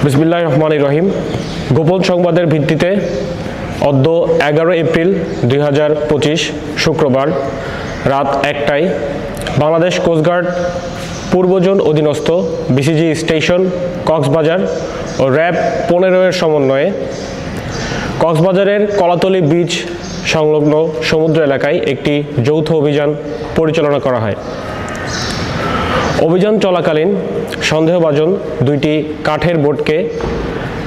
বিসমিল্লাহির রহমানির রহিম। গোপন সংবাদের ভিত্তিতে অদ্য 11 এপ্রিল 2025 শুক্রবার রাত 1টায় বাংলাদেশ কোস্টগার্ড পূর্ব জোন অধীনস্থ বিসিজি স্টেশন কক্সবাজার ও র্যাব 15-এর সমন্বয়ে কক্সবাজারের কলাতলী বিচ সংলগ্ন সমুদ্র এলাকায় একটি যৌথ অভিযান পরিচালনা করা হয়। অভিযান চলাকালীন সন্দেহভাজন দুইটি কাঠের বোটকে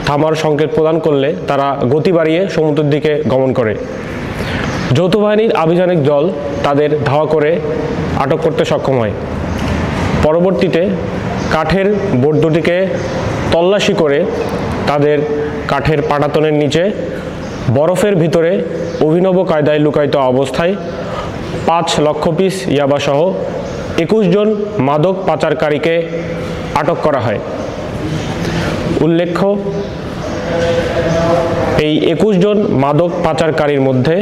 থামার সংকেত প্রদান করলে তারা গতি বাড়িয়ে সমুদ্রের দিকে গমন করে। যৌথ বাহিনীর আভিযানিক দল তাদের ধাওয়া করে আটক করতে সক্ষম হয়। পরবর্তীতে কাঠের বোট দুটিকে তল্লাশি করে তাদের কাঠের পাটাতনের নিচে বরফের ভিতরে অভিনব কায়দায় লুকায়িত অবস্থায় 5 লক্ষ পিস ইয়াবাসহ 21 জন মাদক পাচারকারীকে আটক করা হয়। উল্লেখ্য, এই 21 জন মাদক পাচারকারীর মধ্যে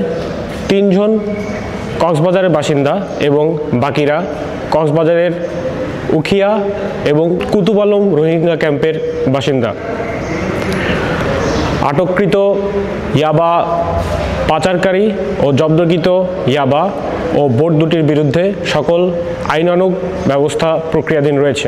3 জন কক্সবাজারের বাসিন্দা এবং বাকিরা কক্সবাজারের উখিয়া এবং কুতুব আলম রোহিঙ্গা ক্যাম্পের বাসিন্দা। আটককৃত ইয়াবা পাচারকারী ও জব্দকৃত ইয়াবা ও বোট দুটির বিরুদ্ধে সকল আইনানুগ ব্যবস্থা প্রক্রিয়াধীন রয়েছে।